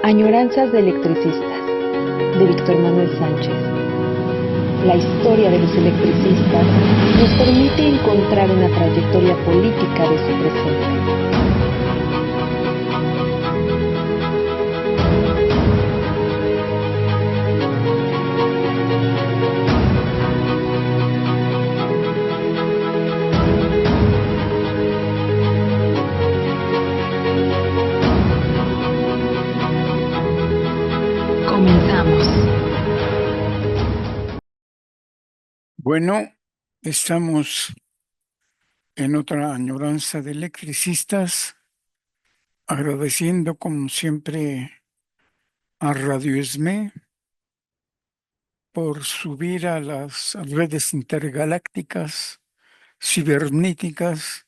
Añoranzas de electricistas, de Víctor Manuel Sánchez. La historia de los electricistas nos permite encontrar una trayectoria política de su presente. Comenzamos. Bueno, estamos en otra añoranza de electricistas, agradeciendo como siempre a Radio ESME por subir a las redes intergalácticas, cibernéticas,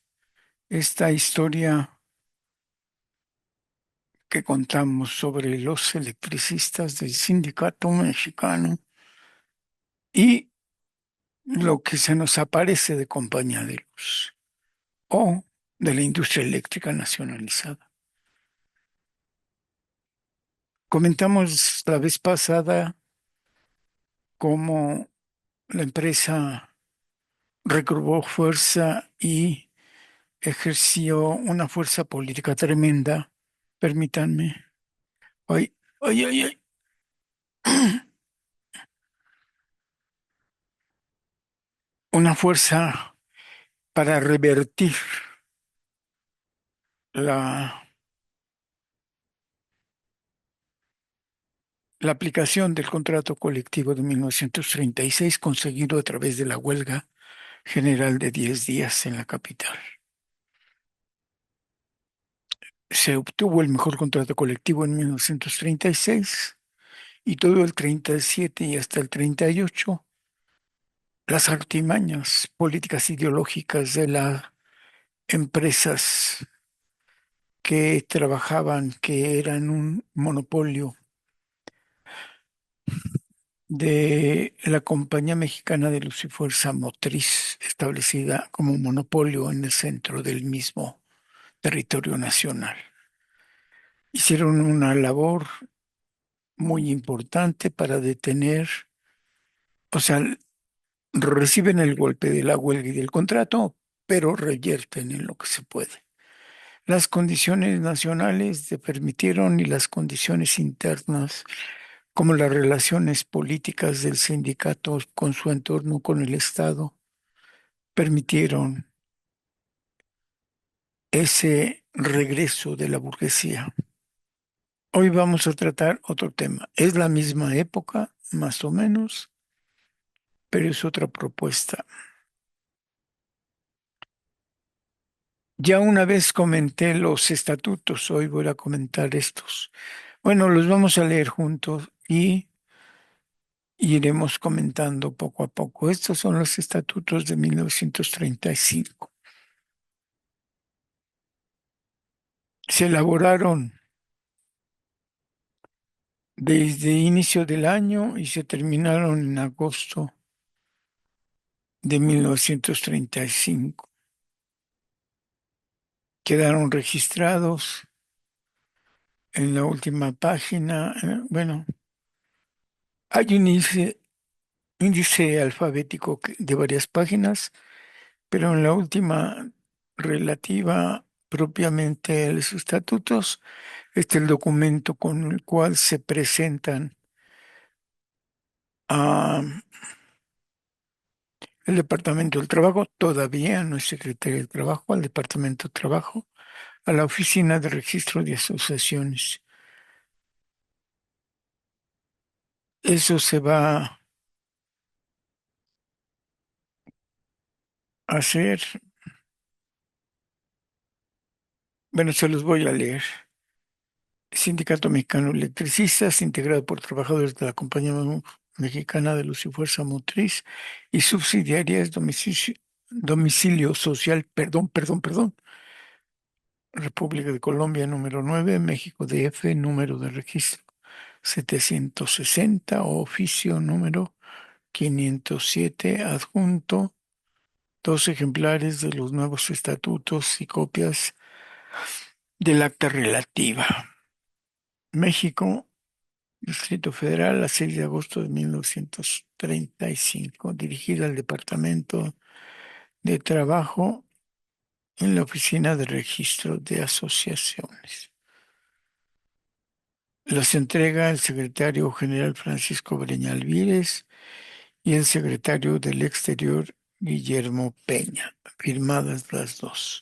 esta historia que contamos sobre los electricistas del Sindicato Mexicano y lo que se nos aparece de Compañía de Luz o de la industria eléctrica nacionalizada. Comentamos la vez pasada cómo la empresa recobró fuerza y ejerció una fuerza política tremenda. Permítanme. Ay, ay, ay, ay. Una fuerza para revertir la, la aplicación del contrato colectivo de 1936 conseguido a través de la huelga general de 10 días en la capital. Se obtuvo el mejor contrato colectivo en 1936 y todo el 37 y hasta el 38 las artimañas políticas ideológicas de las empresas que trabajaban, que eran un monopolio de la Compañía Mexicana de Luz y Fuerza Motriz, establecida como monopolio en el centro del mismo territorio nacional. Hicieron una labor muy importante para detener, o sea, reciben el golpe de la huelga y del contrato, pero revierten en lo que se puede. Las condiciones nacionales te permitieron y las condiciones internas, como las relaciones políticas del sindicato con su entorno, con el Estado, permitieron ese regreso de la burguesía. Hoy vamos a tratar otro tema. Es la misma época, más o menos, pero es otra propuesta. Ya una vez comenté los estatutos, hoy voy a comentar estos. Bueno, los vamos a leer juntos y iremos comentando poco a poco. Estos son los estatutos de 1935. Se elaboraron desde inicio del año y se terminaron en agosto de 1935. Quedaron registrados en la última página. Bueno, hay un índice alfabético de varias páginas, pero en la última relativa propiamente a los estatutos, este es el documento con el cual se presentan a el Departamento del Trabajo, todavía no es Secretaría del Trabajo, al Departamento del Trabajo, a la Oficina de Registro de Asociaciones. Eso se va a hacer, bueno, se los voy a leer. Sindicato Mexicano de Electricistas, integrado por trabajadores de la Compañía Mexicana de Luz y Fuerza Motriz y subsidiarias domicilio social, perdón, República de Colombia número 9, México DF, número de registro 760, oficio número 507, adjunto, 2 ejemplares de los nuevos estatutos y copias del acta relativa. México, Distrito Federal, a 6 de agosto de 1935, dirigida al Departamento de Trabajo en la Oficina de Registro de Asociaciones. Las entrega el secretario general Francisco Breña Alvírez y el secretario del Exterior Guillermo Peña, firmadas las dos.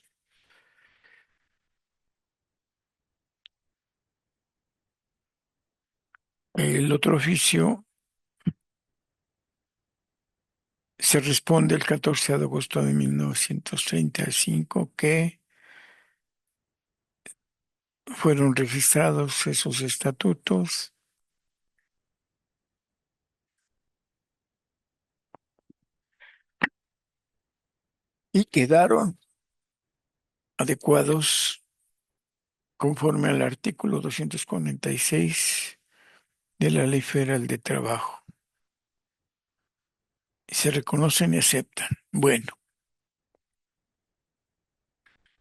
El otro oficio se responde el 14 de agosto de 1935 que fueron registrados esos estatutos y quedaron adecuados conforme al artículo 246 de la Ley Federal de Trabajo. Se reconocen y aceptan. Bueno,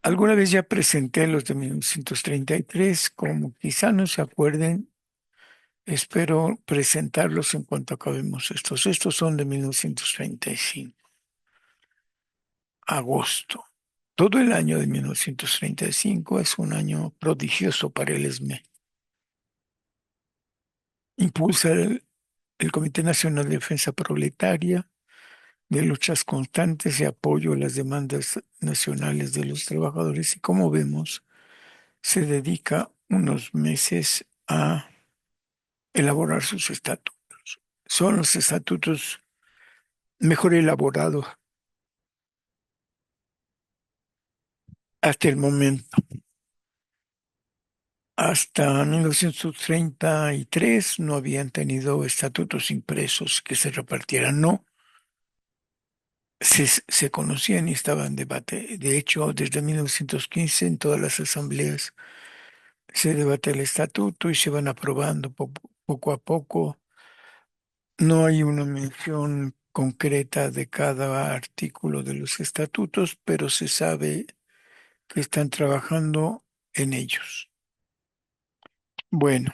alguna vez ya presenté los de 1933, como quizá no se acuerden, espero presentarlos en cuanto acabemos estos. Estos son de 1935, agosto. Todo el año de 1935 es un año prodigioso para el ESME. Impulsa el Comité Nacional de Defensa Proletaria de luchas constantes y apoyo a las demandas nacionales de los trabajadores y, como vemos, se dedica unos meses a elaborar sus estatutos. Son los estatutos mejor elaborados hasta el momento. Hasta 1933 no habían tenido estatutos impresos que se repartieran. No, se conocían y estaban en debate. De hecho, desde 1915 en todas las asambleas se debate el estatuto y se van aprobando poco a poco. No hay una mención concreta de cada artículo de los estatutos, pero se sabe que están trabajando en ellos. Bueno,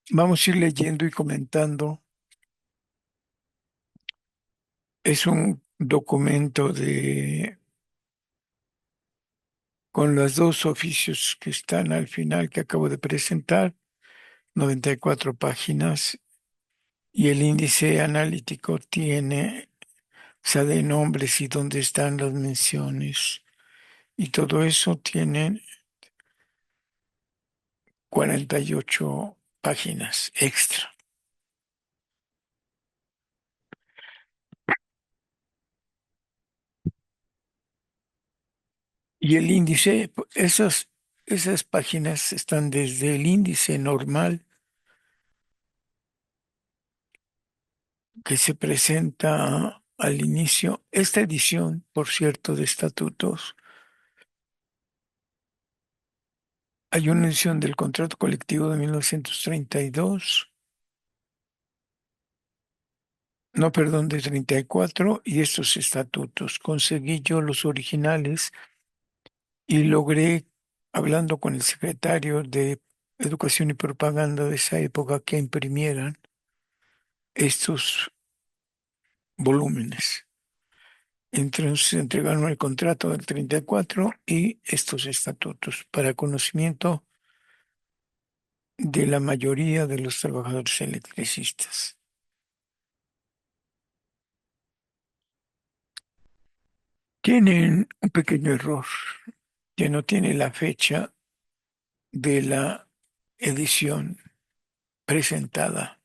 vamos a ir leyendo y comentando. Es un documento con los dos oficios que están al final que acabo de presentar, 94 páginas, y el índice analítico tiene, o sea, de nombres y dónde están las menciones, y todo eso tiene 48 páginas extra. Y el índice, esas páginas están desde el índice normal que se presenta al inicio. Esta edición, por cierto, de estatutos, hay una edición del contrato colectivo de 1932, no, perdón, de 34, y estos estatutos. Conseguí yo los originales y logré, hablando con el secretario de Educación y Propaganda de esa época, que imprimieran estos volúmenes. Entonces entregaron el contrato del 34 y estos estatutos para conocimiento de la mayoría de los trabajadores electricistas. Tienen un pequeño error, que no tiene la fecha de la edición presentada.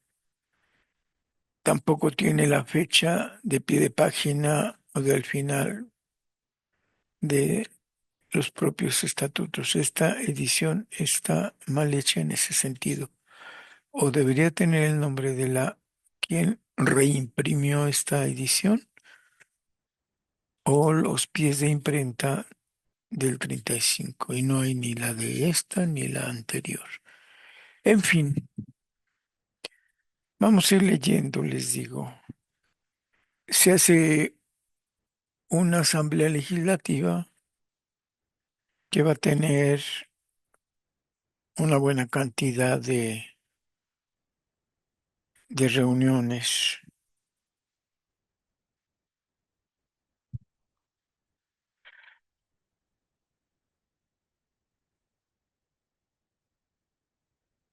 Tampoco tiene la fecha de pie de página o del final de los propios estatutos. Esta edición está mal hecha en ese sentido. O debería tener el nombre de quien reimprimió esta edición o los pies de imprenta del 35 y no hay ni la de esta ni la anterior. En fin, vamos a ir leyendo, les digo. Se hace una asamblea legislativa que va a tener una buena cantidad de reuniones.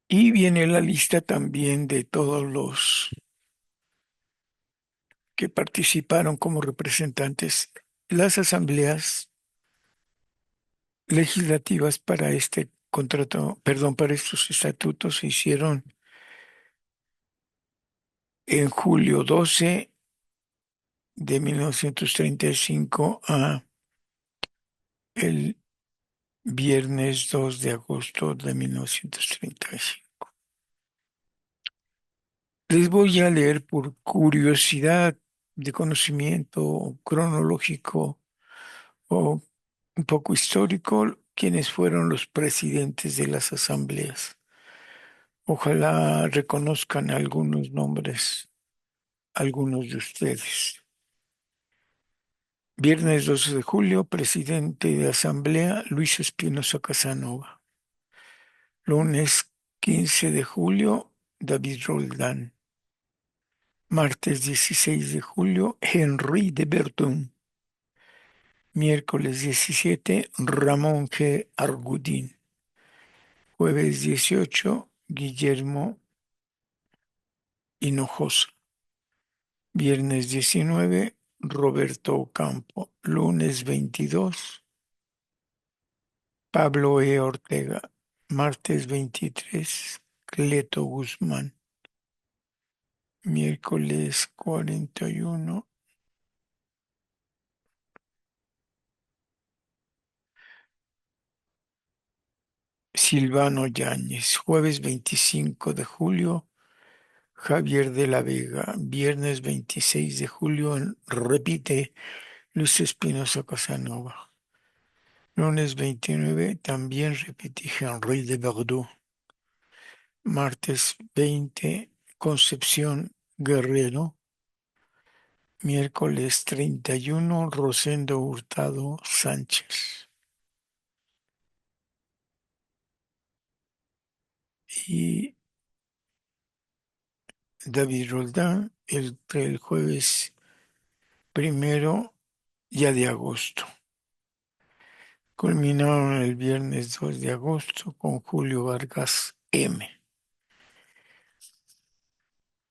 Y viene la lista también de todos los que participaron como representantes. Las asambleas legislativas para este contrato, perdón, para estos estatutos se hicieron en julio 12 de 1935 a el viernes 2 de agosto de 1935. Les voy a leer por curiosidad de conocimiento cronológico o un poco histórico quiénes fueron los presidentes de las asambleas. Ojalá reconozcan algunos nombres, algunos de ustedes. Viernes 12 de julio, presidente de Asamblea, Luis Espinosa Casanova. Lunes 15 de julio, David Roldán. Martes 16 de julio, Henri de Verdun. Miércoles 17, Ramón G. Argudín. Jueves 18, Guillermo Hinojosa. Viernes 19, Roberto Ocampo. Lunes 22, Pablo E. Ortega. Martes 23, Cleto Guzmán. Miércoles 41, Silvano Yáñez. Jueves 25 de julio, Javier de la Vega. Viernes 26 de julio, repite Luis Espinosa Casanova. Lunes 29, también repite Henri de Verdun. Martes 20, Concepción Guerrero. Miércoles 31, Rosendo Hurtado Sánchez. Y David Roldán el jueves 1 ya de agosto. Culminaron el viernes 2 de agosto con Julio Vargas M.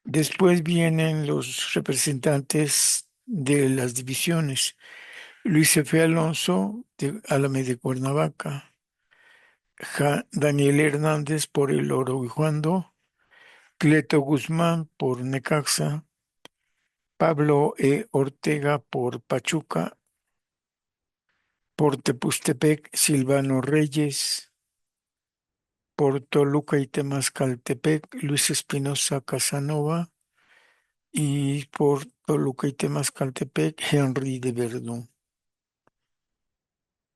Después vienen los representantes de las divisiones. Luis F. Alonso de Álame de Cuernavaca, Daniel Hernández por el Oro y Juando, Cleto Guzmán por Necaxa, Pablo E. Ortega por Pachuca, por Tepustepec, Silvano Reyes, por Toluca y Temascaltepec, Luis Espinosa Casanova, y por Toluca y Temascaltepec, Henry de Verdún.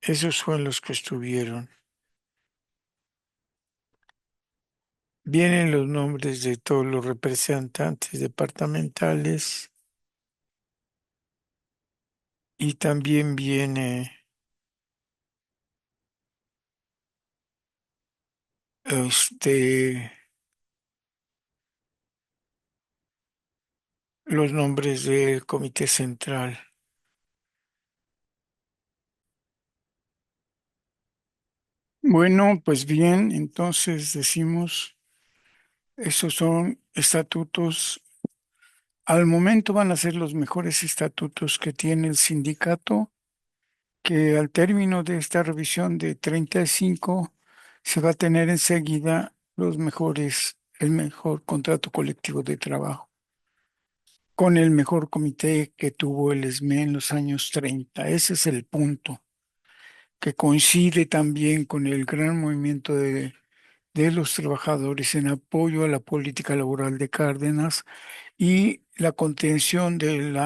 Esos fueron los que estuvieron. Vienen los nombres de todos los representantes departamentales y también viene este, los nombres del Comité Central. Bueno, pues bien, entonces decimos, esos son estatutos. Al momento van a ser los mejores estatutos que tiene el sindicato, que al término de esta revisión de 35 se va a tener enseguida el mejor contrato colectivo de trabajo, con el mejor comité que tuvo el ESME en los años 30. Ese es el punto, que coincide también con el gran movimiento de los trabajadores en apoyo a la política laboral de Cárdenas y la contención del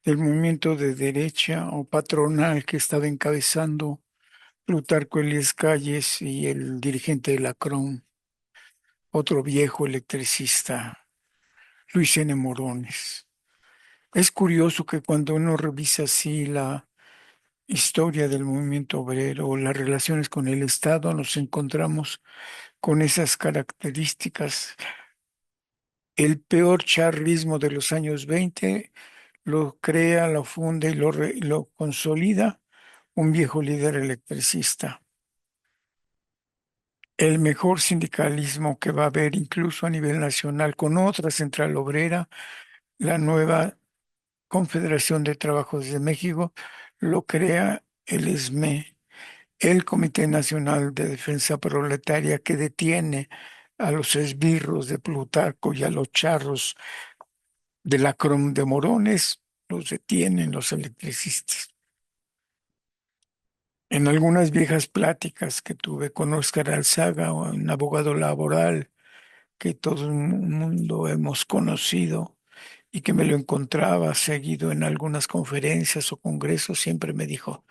movimiento de derecha o patronal que estaba encabezando Plutarco Elías Calles y el dirigente de la CROM, otro viejo electricista, Luis N. Morones. Es curioso que cuando uno revisa así historia del movimiento obrero, las relaciones con el Estado, nos encontramos con esas características. El peor charrismo de los años 20 lo crea, lo funde y lo consolida un viejo líder electricista. El mejor sindicalismo que va a haber incluso a nivel nacional con otra central obrera, la nueva Confederación de Trabajos de México, lo crea el ESME, el Comité Nacional de Defensa Proletaria, que detiene a los esbirros de Plutarco y a los charros de la Crom de Morones, los detienen los electricistas. En algunas viejas pláticas que tuve con Óscar Alzaga, un abogado laboral que todo el mundo hemos conocido y que me lo encontraba seguido en algunas conferencias o congresos, siempre me dijo: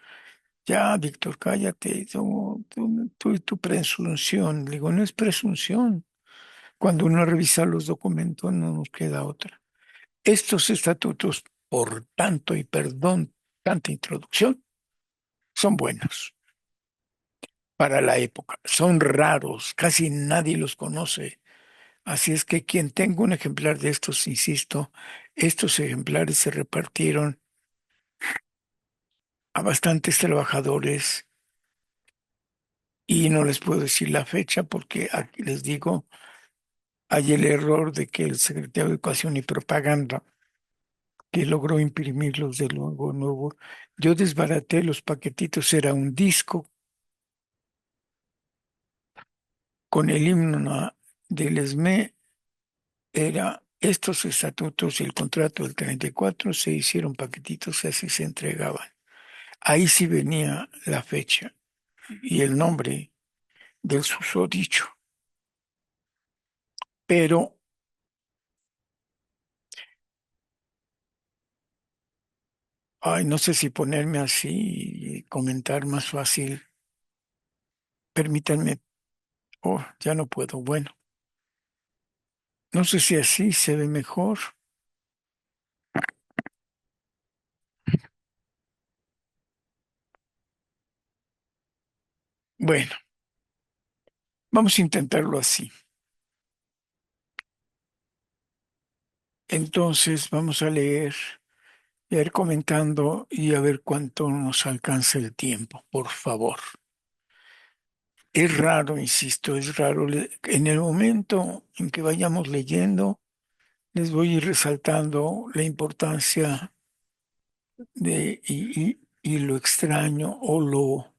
ya, Víctor, cállate, tú y tu presunción. Le digo: no es presunción. Cuando uno revisa los documentos no nos queda otra. Estos estatutos, por tanto, y perdón, tanta introducción, son buenos para la época. Son raros, casi nadie los conoce. Así es que quien tenga un ejemplar de estos, insisto, estos ejemplares se repartieron a bastantes trabajadores y no les puedo decir la fecha porque aquí les digo, hay el error de que el secretario de Educación y Propaganda, que logró imprimirlos de luego nuevo, yo desbaraté los paquetitos, era un disco con el himno del ESME, era estos estatutos y el contrato del 34 se hicieron paquetitos y así se entregaban. Ahí sí venía la fecha y el nombre del susodicho, pero ay, no sé si ponerme así y comentar más fácil. Permítanme, oh, ya no puedo. Bueno, no sé si así se ve mejor. Bueno, vamos a intentarlo así. Entonces vamos a leer, ir comentando y a ver cuánto nos alcanza el tiempo, por favor. Es raro, insisto, es raro. En el momento en que vayamos leyendo, les voy a ir resaltando la importancia y lo extraño o lo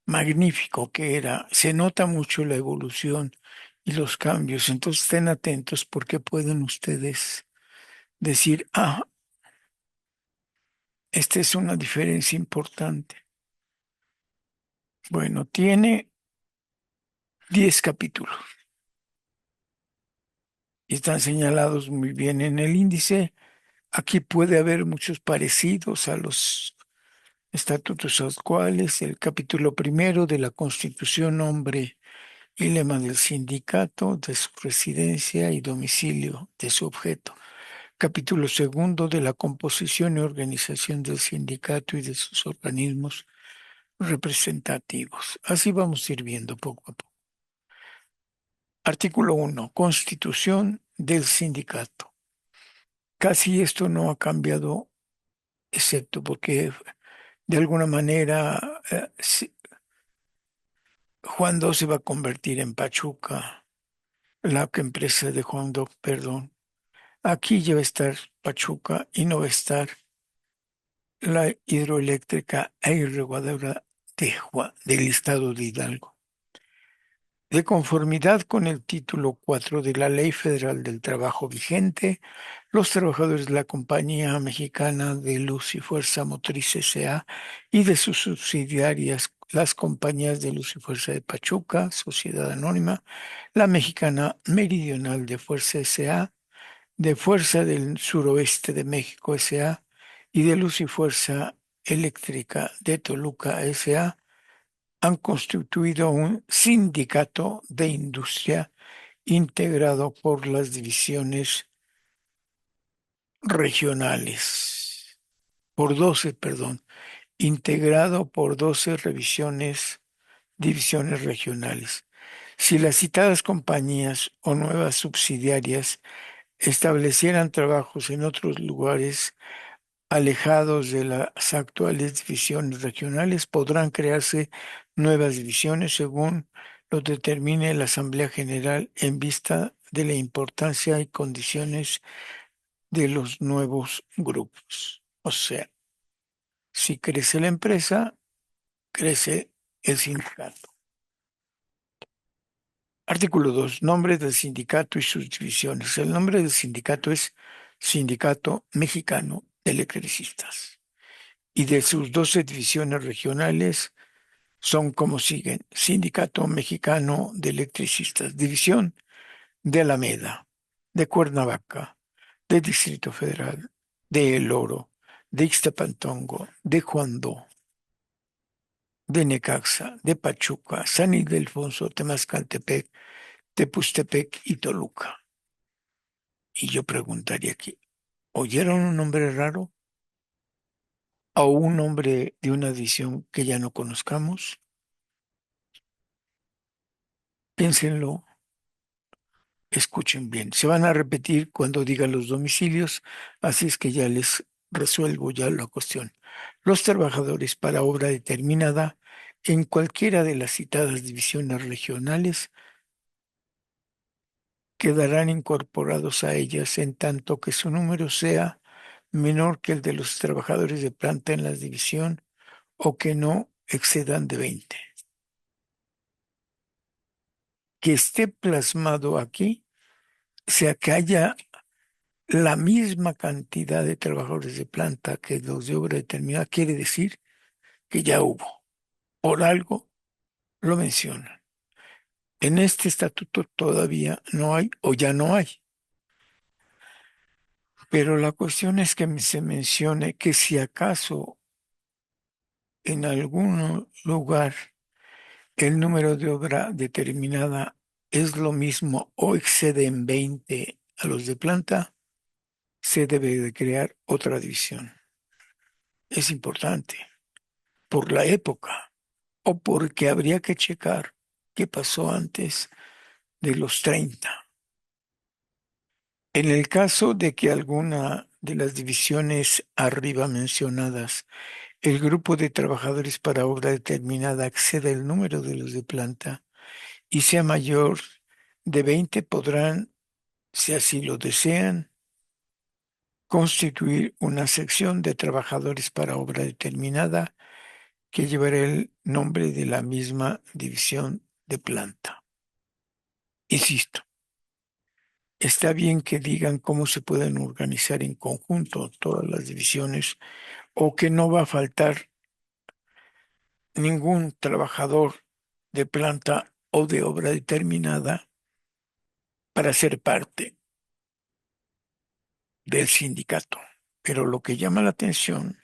magnífico que era. Se nota mucho la evolución y los cambios, entonces estén atentos porque pueden ustedes decir: ah, esta es una diferencia importante. Bueno, tiene 10 capítulos y están señalados muy bien en el índice. Aquí puede haber muchos parecidos a los estatutos actuales. El capítulo primero de la Constitución, nombre y lema del sindicato, de su residencia y domicilio de su objeto. Capítulo segundo de la composición y organización del sindicato y de sus organismos representativos. Así vamos a ir viendo poco a poco. Artículo 1. Constitución del sindicato. Casi esto no ha cambiado, excepto porque de alguna manera Juan II se va a convertir en Pachuca, la empresa de Juan II, perdón. Aquí ya va a estar Pachuca y no va a estar la hidroeléctrica e irrigadora del estado de Hidalgo. De conformidad con el título 4 de la Ley Federal del Trabajo vigente, los trabajadores de la Compañía Mexicana de Luz y Fuerza Motriz S.A. y de sus subsidiarias, las compañías de Luz y Fuerza de Pachuca, Sociedad Anónima, la Mexicana Meridional de Fuerza S.A., de Fuerza del Suroeste de México S.A. y de Luz y Fuerza Eléctrica de Toluca S.A., han constituido un sindicato de industria integrado por las divisiones regionales, por 12, perdón, integrado por 12 divisiones regionales. Si las citadas compañías o nuevas subsidiarias establecieran trabajos en otros lugares alejados de las actuales divisiones regionales, podrán crearse nuevas divisiones según lo determine la Asamblea General en vista de la importancia y condiciones de los nuevos grupos. O sea, si crece la empresa, crece el sindicato. Artículo 2. Nombre del sindicato y sus divisiones. El nombre del sindicato es Sindicato Mexicano de Electricistas. Y de sus 12 divisiones regionales son como siguen. Sindicato Mexicano de Electricistas. División de Alameda, de Cuernavaca, de Distrito Federal, de El Oro, de Ixtapantongo, de Juandó, de Necaxa, de Pachuca, San Ildefonso, Temascaltepec, Tepustepec y Toluca. Y yo preguntaría aquí, ¿oyeron un nombre raro o un nombre de una edición que ya no conozcamos? Piénsenlo, escuchen bien. Se van a repetir cuando diga los domicilios, así es que ya les resuelvo ya la cuestión. Los trabajadores para obra determinada en cualquiera de las citadas divisiones regionales quedarán incorporados a ellas en tanto que su número sea menor que el de los trabajadores de planta en la división o que no excedan de 20. Que esté plasmado aquí, sea que haya la misma cantidad de trabajadores de planta que los de obra determinada, quiere decir que ya hubo. Por algo lo mencionan. En este estatuto todavía no hay o ya no hay. Pero la cuestión es que se mencione que si acaso en algún lugar el número de obra determinada es lo mismo o excede en 20 a los de planta, se debe de crear otra división. Es importante por la época o porque habría que checar qué pasó antes de los 30. En el caso de que alguna de las divisiones arriba mencionadas, el grupo de trabajadores para obra determinada exceda el número de los de planta y sea mayor de 20, podrán, si así lo desean, constituir una sección de trabajadores para obra determinada que llevará el nombre de la misma división de planta. Insisto, está bien que digan cómo se pueden organizar en conjunto todas las divisiones o que no va a faltar ningún trabajador de planta o de obra determinada para ser parte del sindicato. Pero lo que llama la atención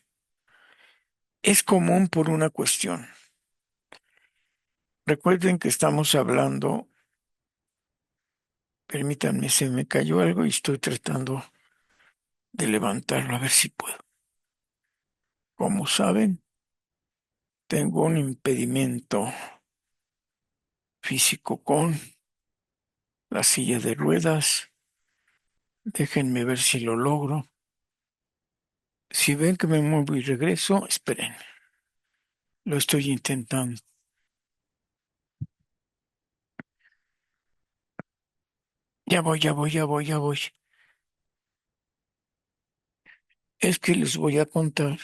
es común por una cuestión. Recuerden que estamos hablando, permítanme, se me cayó algo y estoy tratando de levantarlo a ver si puedo. Como saben, tengo un impedimento físico con la silla de ruedas. Déjenme ver si lo logro. Si ven que me muevo y regreso, esperen. Lo estoy intentando. Ya voy, ya voy, ya voy, ya voy. Es que les voy a contar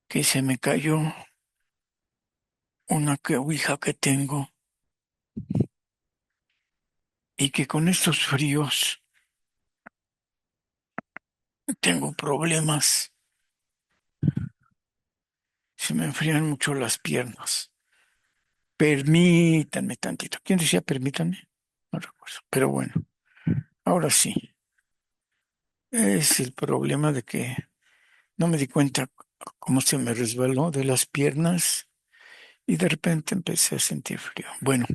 que se me cayó una cobija que tengo y que con estos fríos tengo problemas. Se me enfrían mucho las piernas. Permítanme tantito. ¿Quién decía permítanme? No recuerdo. Pero bueno, ahora sí. Es el problema de que no me di cuenta cómo se me resbaló de las piernas y de repente empecé a sentir frío. Bueno,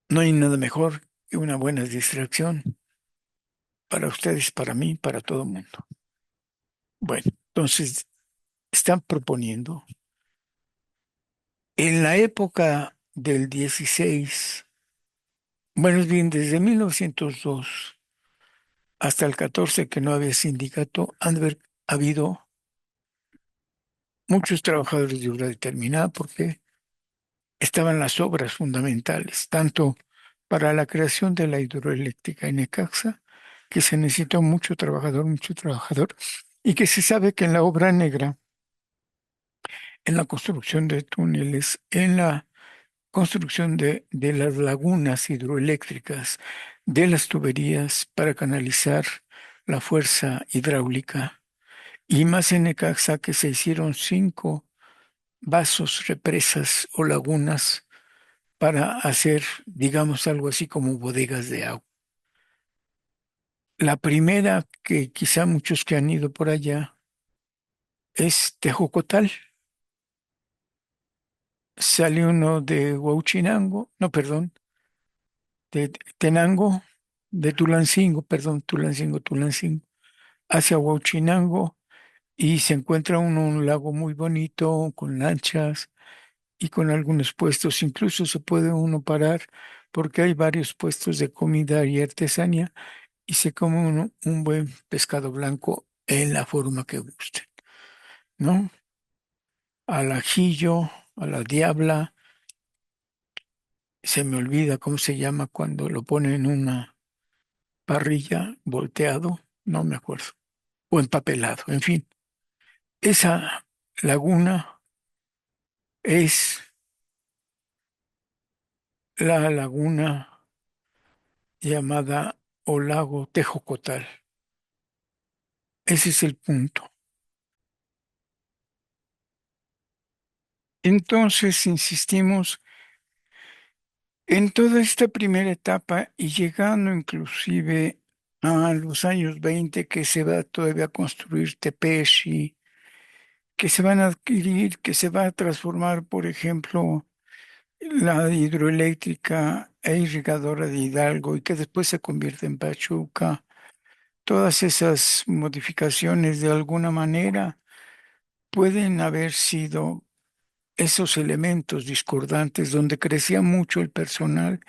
no hay nada mejor que una buena distracción para ustedes, para mí, para todo el mundo. Bueno, entonces están proponiendo, en la época del 16, bueno, es bien, desde 1902 hasta el 14 que no había sindicato, han de haber habido muchos trabajadores de obra determinada porque estaban las obras fundamentales, tanto para la creación de la hidroeléctrica en Necaxa, que se necesitó mucho trabajador, y que se sabe que en la obra negra, en la construcción de túneles, en la construcción de las lagunas hidroeléctricas, de las tuberías para canalizar la fuerza hidráulica, y más en Necaxa que se hicieron 5 vasos, represas o lagunas para hacer, digamos, algo así como bodegas de agua. La primera, que quizá muchos que han ido por allá, es Tejocotal. Sale uno de Huauchinango, no, perdón, de Tenango, de Tulancingo, perdón, Tulancingo, hacia Huauchinango y se encuentra uno un lago muy bonito con lanchas y con algunos puestos. Incluso se puede uno parar porque hay varios puestos de comida y artesanía y se come uno un buen pescado blanco en la forma que guste, ¿no? Al ajillo, a la diabla, se me olvida cómo se llama cuando lo ponen en una parrilla volteado, no me acuerdo, o empapelado, en fin. Esa laguna es la laguna llamada o lago Tejocotal. Ese es el punto. Entonces, insistimos en toda esta primera etapa y llegando inclusive a los años 20 que se va todavía a construir Tepeshi, que se van a adquirir, que se va a transformar, por ejemplo, la hidroeléctrica e irrigadora de Hidalgo y que después se convierte en Pachuca. Todas esas modificaciones de alguna manera pueden haber sido esos elementos discordantes donde crecía mucho el personal.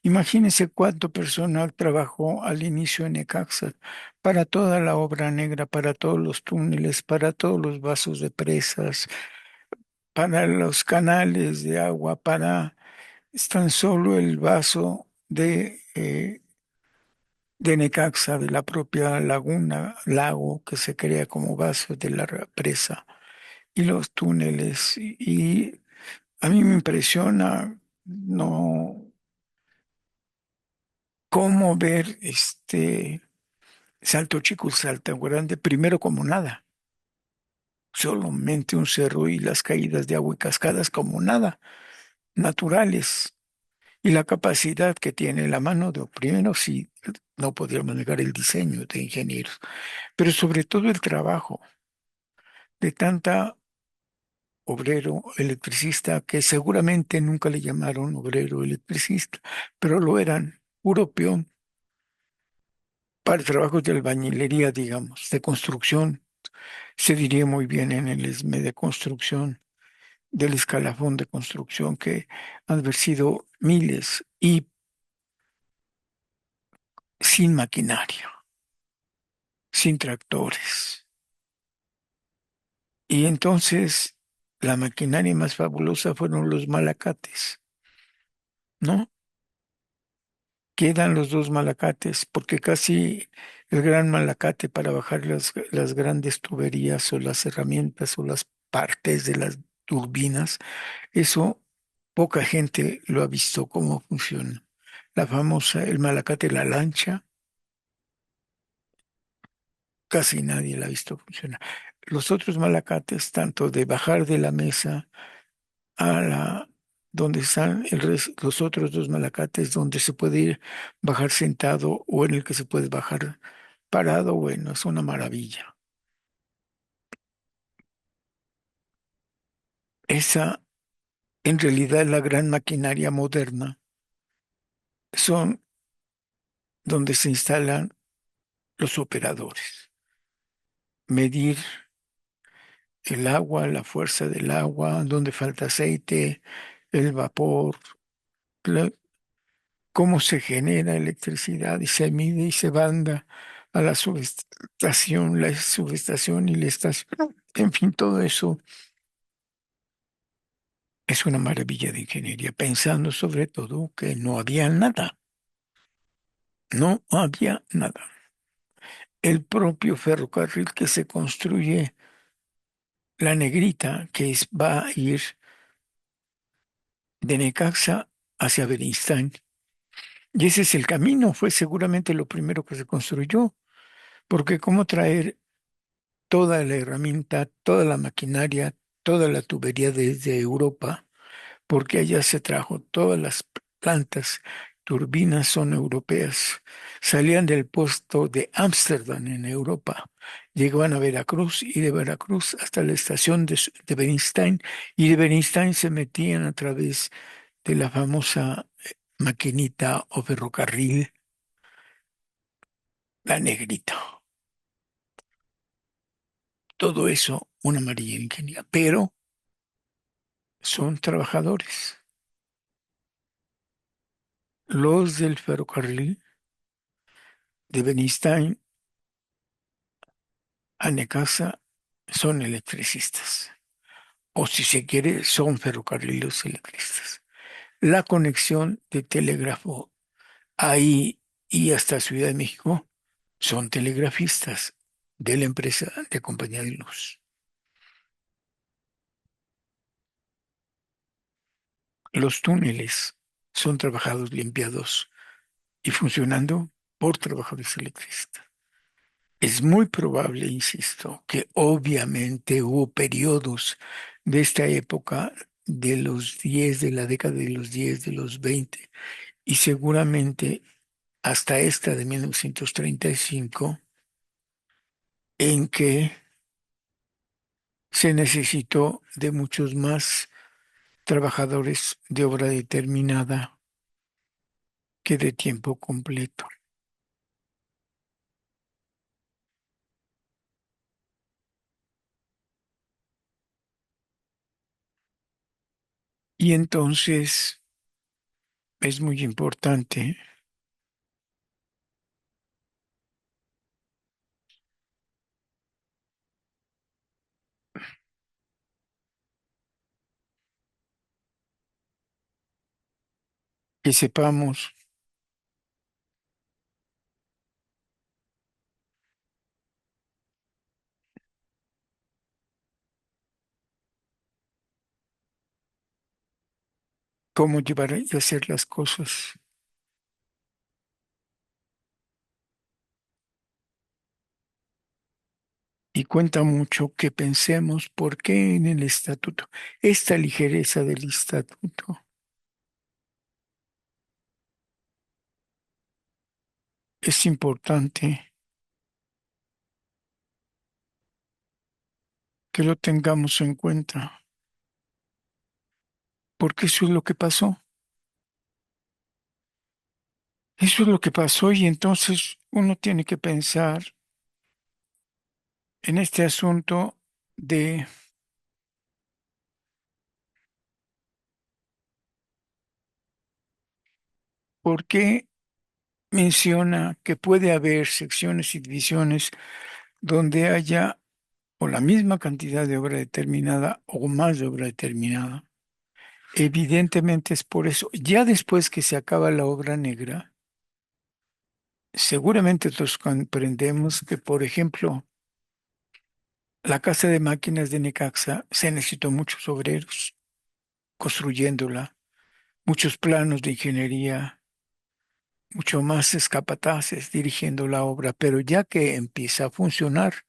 Imagínense cuánto personal trabajó al inicio en Necaxa para toda la obra negra, para todos los túneles, para todos los vasos de presas, para los canales de agua, para es tan solo el vaso de Necaxa, de la propia laguna, lago que se crea como vaso de la presa y los túneles. Y a mí me impresiona no cómo ver Salto Chico, Salto Grande, primero como nada, solamente un cerro y las caídas de agua y cascadas como nada, naturales. Y la capacidad que tiene la mano de primero sí, no podríamos negar el diseño de ingenieros, pero sobre todo el trabajo de tanta obrero electricista que seguramente nunca le llamaron obrero electricista, pero lo eran, puro peón para trabajos de albañilería, digamos, de construcción, se diría muy bien en el ESME de construcción, del escalafón de construcción, que han de haber sido miles y sin maquinaria, sin tractores. Y entonces la maquinaria más fabulosa fueron los malacates, ¿no? Quedan los dos malacates, porque casi el gran malacate para bajar las grandes tuberías o las herramientas o las partes de las turbinas, eso poca gente lo ha visto cómo funciona. La famosa, el malacate, la lancha, casi nadie la ha visto funcionar. Los otros malacates, tanto de bajar de la mesa a la donde están los otros dos malacates, donde se puede ir bajar sentado o en el que se puede bajar parado, bueno, es una maravilla. Esa, en realidad, la gran maquinaria moderna son donde se instalan los operadores. medir el agua, la fuerza del agua, dónde falta aceite, el vapor, la- cómo se genera electricidad y se mide y se banda a la subestación y la estación. En fin, todo eso es una maravilla de ingeniería, pensando sobre todo que no había nada, no había nada. El propio ferrocarril que se construye, la Negrita, va a ir de Necaxa hacia Beristain. Y ese es el camino, fue seguramente lo primero que se construyó, porque cómo traer toda la herramienta, toda la maquinaria, toda la tubería desde Europa, porque allá se trajo todas las plantas, turbinas son europeas, salían del puerto de Ámsterdam en Europa, llegaban a Veracruz y de Veracruz hasta la estación de Bernstein y de Bernstein se metían a través de la famosa maquinita o ferrocarril, la Negrita. Todo eso, una amarilla ingeniería, pero son trabajadores. Los del ferrocarril de Benistain a Necaxa son electricistas, o si se quiere, son ferrocarriles electricistas. La conexión de telégrafo ahí y hasta Ciudad de México son telegrafistas de la empresa de Compañía de Luz. Los túneles son trabajados, limpiados y funcionando por trabajadores electricistas. Es muy probable, insisto, que obviamente hubo periodos de esta época de los 10 de la década de los 10 de los 20 y seguramente hasta esta de 1935 en que se necesitó de muchos más trabajadores de obra determinada que de tiempo completo. Y entonces es muy importante que sepamos cómo llevar y hacer las cosas. Y cuenta mucho que pensemos por qué en el estatuto, esta ligereza del estatuto es importante que lo tengamos en cuenta, porque eso es lo que pasó. Eso es lo que pasó y entonces uno tiene que pensar en este asunto de por qué menciona que puede haber secciones y divisiones donde haya o la misma cantidad de obra determinada o más de obra determinada. Evidentemente es por eso. Ya después que se acaba la obra negra, seguramente todos comprendemos que, por ejemplo, la casa de máquinas de Necaxa se necesitó muchos obreros construyéndola, muchos planos de ingeniería, mucho más capataces dirigiendo la obra, pero ya que empieza a funcionar,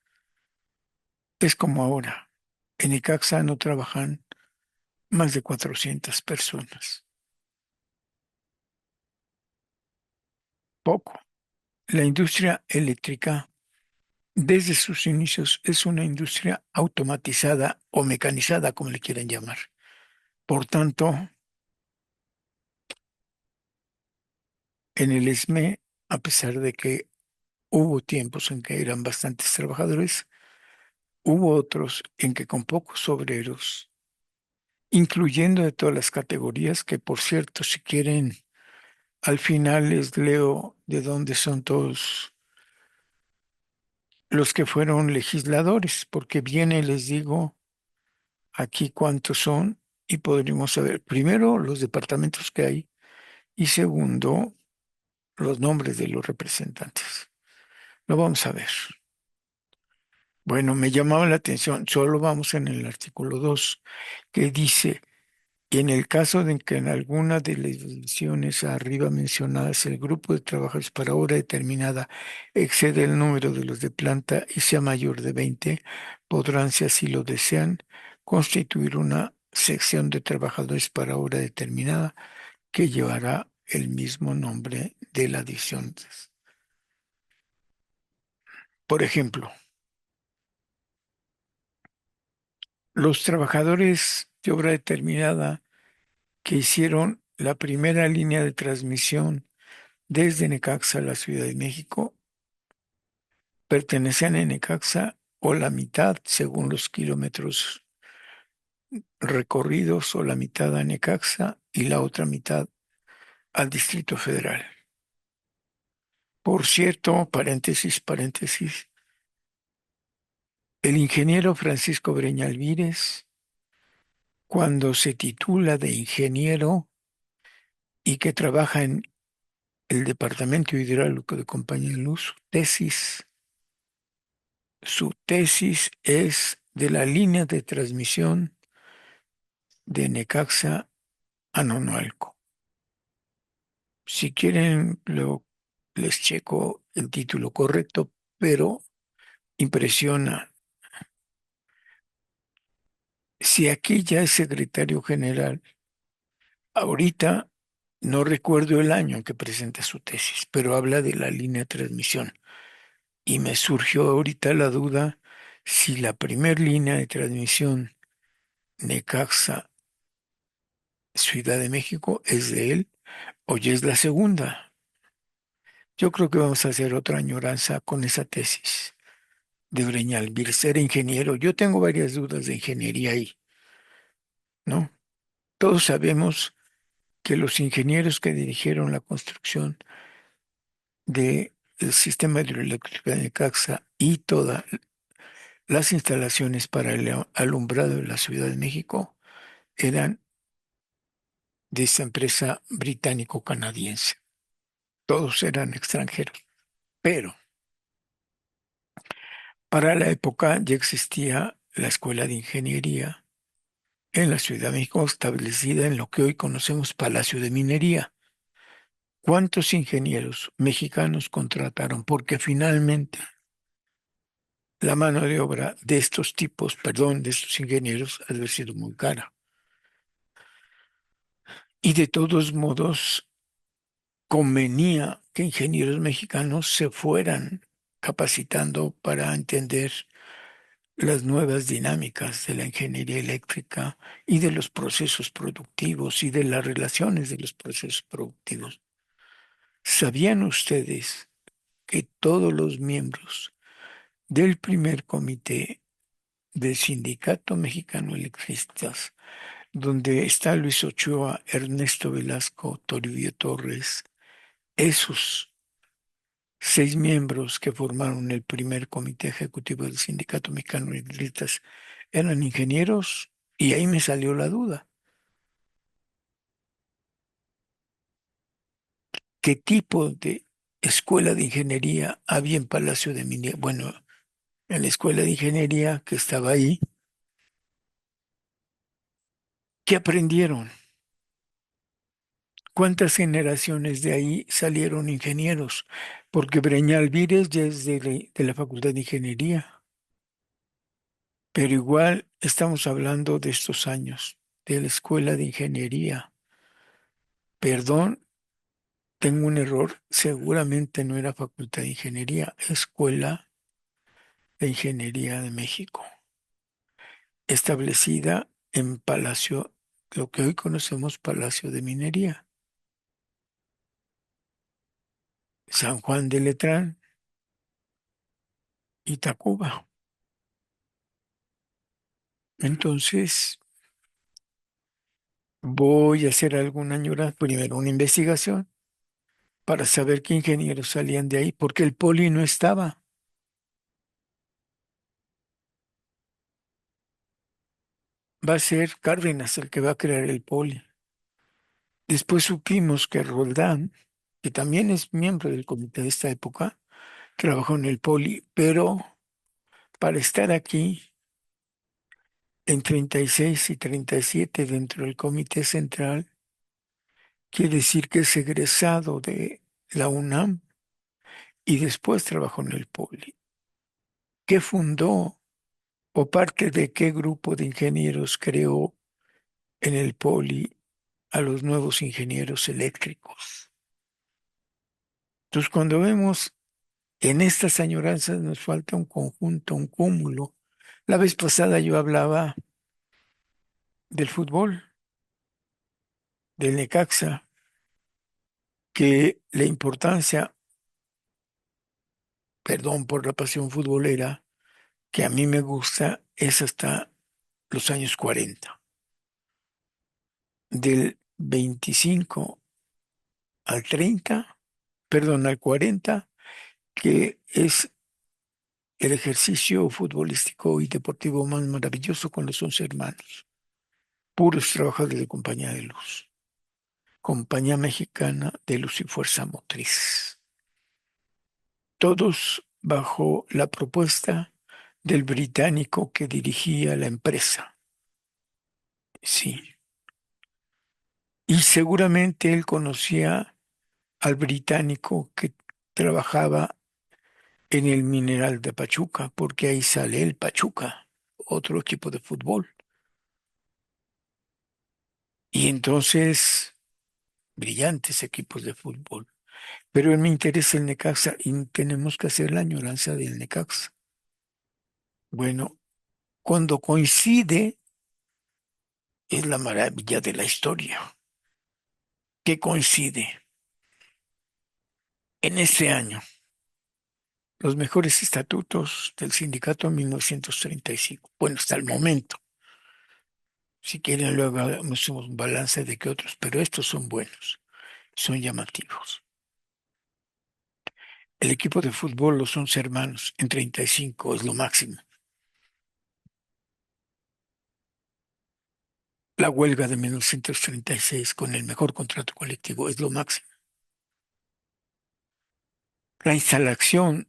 es como ahora. En Necaxa no trabajan más de 400 personas. Poco. La industria eléctrica desde sus inicios es una industria automatizada o mecanizada, como le quieran llamar. Por tanto, en el ESME, a pesar de que hubo tiempos en que eran bastantes trabajadores, Hubo otros en que con pocos obreros, incluyendo de todas las categorías, que por cierto, si quieren, al final les leo de dónde son todos los que fueron legisladores, porque viene, les digo, aquí cuántos son y podríamos saber, primero, los departamentos que hay y segundo, los nombres de los representantes. Lo vamos a ver. Bueno, me llamaba la atención, solo vamos en el artículo 2 que dice: en el caso de que en alguna de las legislaciones arriba mencionadas el grupo de trabajadores para hora determinada excede el número de los de planta y sea mayor de 20, podrán, si así lo desean, constituir una sección de trabajadores para hora determinada que llevará el mismo nombre de la división. Por ejemplo, los trabajadores de obra determinada que hicieron la primera línea de transmisión desde Necaxa a la Ciudad de México pertenecían a Necaxa o la mitad, según los kilómetros recorridos, o la mitad a Necaxa y la otra mitad al Distrito Federal. Por cierto, paréntesis, el ingeniero Francisco Breña Alvírez, cuando se titula de ingeniero y que trabaja en el Departamento Hidráulico de Compañía de Luz, su tesis es de la línea de transmisión de Necaxa a Nonualco. Si quieren, les checo el título correcto, pero impresiona. Si aquí ya es secretario general, ahorita no recuerdo el año en que presenta su tesis, pero habla de la línea de transmisión. Y me surgió ahorita la duda si la primer línea de transmisión Necaxa Ciudad de México es de él o ya es la segunda. Yo creo que vamos a hacer otra añoranza con esa tesis de Breñalvir, ser ingeniero. Yo tengo varias dudas de ingeniería ahí, ¿no? Todos sabemos que los ingenieros que dirigieron la construcción del sistema hidroeléctrico de Necaxa y todas las instalaciones para el alumbrado de la Ciudad de México eran de esa empresa británico-canadiense. Todos eran extranjeros, pero para la época ya existía la Escuela de Ingeniería en la Ciudad de México, establecida en lo que hoy conocemos Palacio de Minería. ¿Cuántos ingenieros mexicanos contrataron? Porque finalmente la mano de obra de estos tipos, perdón, de estos ingenieros, ha de haber sido muy cara. Y de todos modos, convenía que ingenieros mexicanos se fueran capacitando para entender las nuevas dinámicas de la ingeniería eléctrica y de los procesos productivos y de las relaciones de los procesos productivos. ¿Sabían ustedes que todos los miembros del primer comité del Sindicato Mexicano de Electricistas, donde está Luis Ochoa, Ernesto Velasco, Toribio Torres, esos 6 miembros que formaron el primer comité ejecutivo del Sindicato Mexicano de Electricistas, eran ingenieros? Y ahí me salió la duda. ¿Qué tipo de escuela de ingeniería había en Palacio de Minería? Bueno, en la escuela de ingeniería que estaba ahí, ¿qué aprendieron? ¿Cuántas generaciones de ahí salieron ingenieros? Porque Breña Alvírez ya es de la Facultad de Ingeniería, pero igual estamos hablando de estos años, de la Escuela de Ingeniería. Perdón, tengo un error, seguramente no era Facultad de Ingeniería, Escuela de Ingeniería de México, establecida en Palacio, lo que hoy conocemos Palacio de Minería, San Juan de Letrán y Tacuba. Entonces, voy a hacer alguna añora, primero una investigación para saber qué ingenieros salían de ahí, porque el poli no estaba. Va a ser Cárdenas el que va a crear el poli. Después supimos que Roldán, que también es miembro del comité de esta época, trabajó en el poli, pero para estar aquí en 36 y 37 dentro del comité central, quiere decir que es egresado de la UNAM y después trabajó en el poli. ¿Qué fundó o parte de qué grupo de ingenieros creó en el poli a los nuevos ingenieros eléctricos? Entonces, cuando vemos en estas añoranzas nos falta un conjunto, un cúmulo. La vez pasada yo hablaba del fútbol, del Necaxa, que la importancia, perdón por la pasión futbolera, que a mí me gusta, es hasta los años 40. Del 25 al 30, perdón, al 40, que es el ejercicio futbolístico y deportivo más maravilloso con los 11 hermanos, puros trabajadores de Compañía de Luz, Compañía Mexicana de Luz y Fuerza Motriz, todos bajo la propuesta del británico que dirigía la empresa. Sí, y seguramente él conocía al británico que trabajaba en el Mineral de Pachuca, porque ahí sale el Pachuca, otro equipo de fútbol. Y entonces, brillantes equipos de fútbol. Pero me interesa el Necaxa y tenemos que hacer la añoranza del Necaxa. Bueno, cuando coincide es la maravilla de la historia. ¿Qué coincide? En este año, los mejores estatutos del sindicato en 1935. Bueno, hasta el momento. Si quieren, luego hagamos un balance de que otros, pero estos son buenos, son llamativos. El equipo de fútbol, los 11 hermanos, en 35 es lo máximo. La huelga de 1936 con el mejor contrato colectivo es lo máximo. La instalación,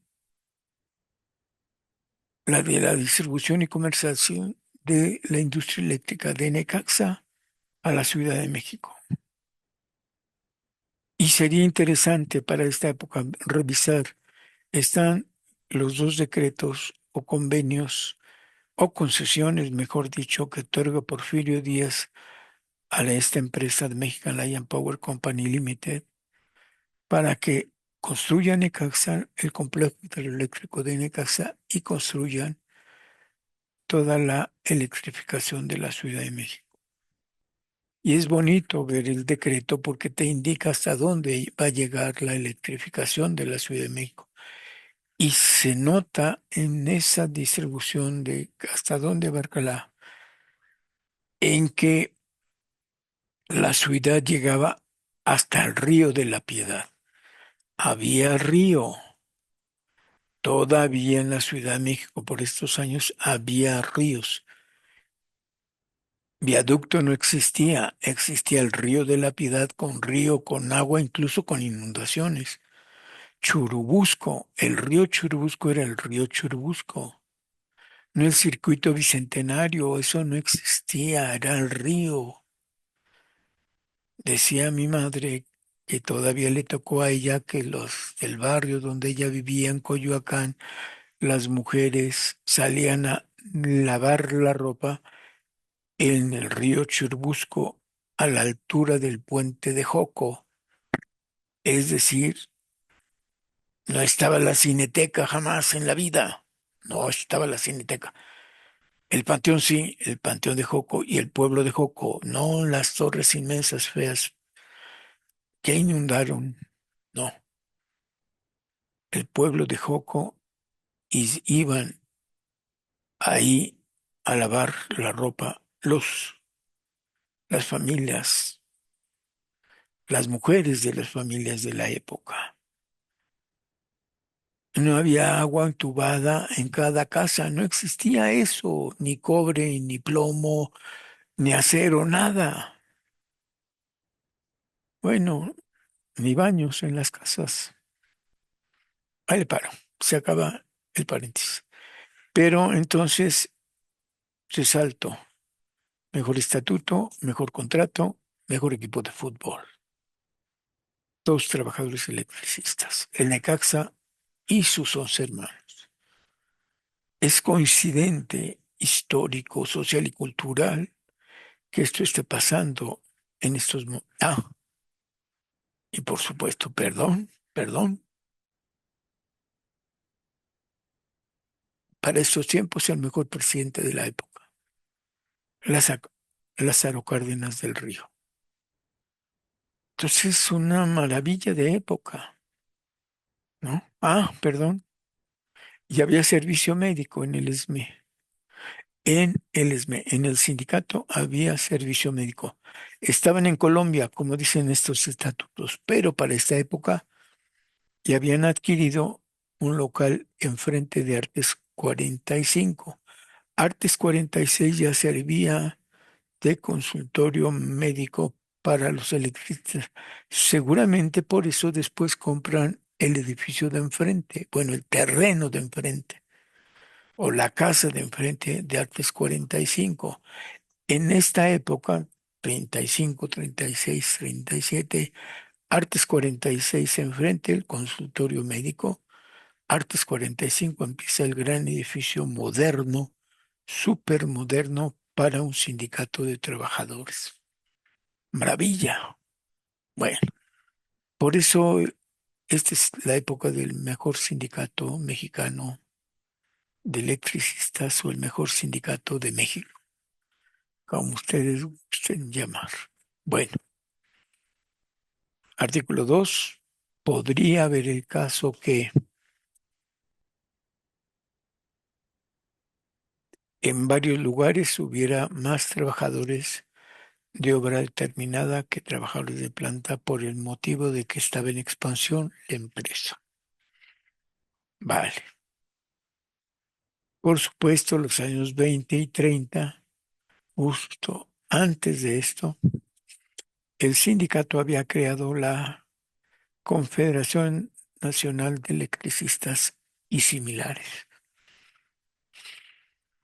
la de la distribución y comercialización de la industria eléctrica de Necaxa a la Ciudad de México. Y sería interesante para esta época revisar, están los dos decretos o convenios o concesiones, mejor dicho, que otorga Porfirio Díaz a esta empresa de Mexican Lion Power Company Limited para que construyan Necaxa, el complejo hidroeléctrico de Necaxa y construyan toda la electrificación de la Ciudad de México. Y es bonito ver el decreto porque te indica hasta dónde va a llegar la electrificación de la Ciudad de México. Y se nota en esa distribución de hasta dónde abarca en que la ciudad llegaba hasta el río de la Piedad. Había río. Todavía en la Ciudad de México por estos años había ríos. Viaducto no existía, existía el río de la Piedad con río, con agua, incluso con inundaciones. Churubusco, el río Churubusco era el río Churubusco, no el circuito bicentenario, eso no existía, era el río. Decía mi madre que todavía le tocó a ella que los del barrio donde ella vivía en Coyoacán, las mujeres salían a lavar la ropa en el río Churubusco a la altura del puente de Joco. Es decir, no estaba la Cineteca jamás en la vida. No estaba la Cineteca. El panteón sí, el panteón de Joco y el pueblo de Joco, no las torres inmensas feas que inundaron. No, el pueblo de Joco iban ahí a lavar la ropa, las familias, las mujeres de las familias de la época. No había agua entubada en cada casa, no existía eso, ni cobre, ni plomo, ni acero, nada. Bueno, ni baños en las casas. Ahí le paro, se acaba el paréntesis. Pero entonces resalto, mejor estatuto, mejor contrato, mejor equipo de fútbol. Todos trabajadores electricistas, el Necaxa y sus 11 hermanos. Es coincidente, histórico, social y cultural que esto esté pasando en estos momentos. Ah, y por supuesto, perdón, para estos tiempos el mejor presidente de la época, Lázaro, Lázaro Cárdenas del Río. Entonces es una maravilla de época, ¿no? Ah, perdón, y había servicio médico en el ESME. En el sindicato había servicio médico. Estaban en Colombia, como dicen estos estatutos, pero para esta época ya habían adquirido un local enfrente de Artes 45. Artes 46 ya servía de consultorio médico para los electricistas. Seguramente por eso después compran el edificio de enfrente, bueno, el terreno de enfrente o la casa de enfrente de Artes 45. En esta época, 35, 36, 37, Artes 46 enfrente, el consultorio médico, Artes 45 empieza el gran edificio moderno, súper moderno para un sindicato de trabajadores. Maravilla. Bueno, por eso esta es la época del mejor sindicato mexicano de electricistas o el mejor sindicato de México, como ustedes gusten llamar. Bueno, artículo 2. Podría haber el caso que en varios lugares hubiera más trabajadores de obra determinada que trabajadores de planta por el motivo de que estaba en expansión la empresa. Vale. Por supuesto, los años 20 y 30, justo antes de esto, el sindicato había creado la Confederación Nacional de Electricistas y similares.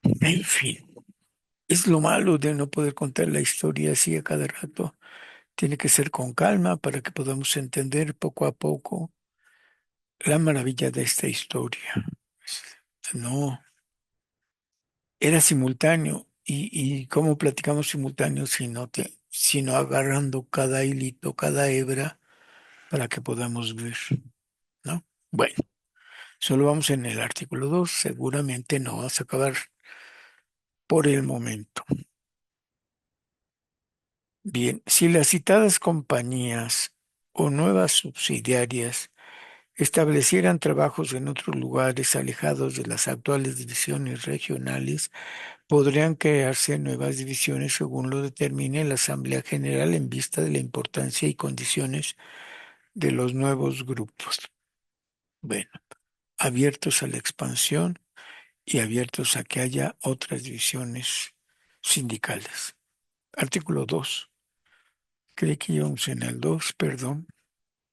En fin, es lo malo de no poder contar la historia así a cada rato. Tiene que ser con calma para que podamos entender poco a poco la maravilla de esta historia. No, era simultáneo. Y cómo platicamos simultáneo sino agarrando cada hilito, cada hebra para que podamos ver, ¿no? Bueno, solo vamos en el artículo 2. Seguramente no vas a acabar por el momento. Bien, si las citadas compañías o nuevas subsidiarias establecieran trabajos en otros lugares alejados de las actuales divisiones regionales, podrían crearse nuevas divisiones según lo determine la Asamblea General en vista de la importancia y condiciones de los nuevos grupos. Bueno, abiertos a la expansión y abiertos a que haya otras divisiones sindicales. Artículo 2. Creí que íbamos en el 2, perdón.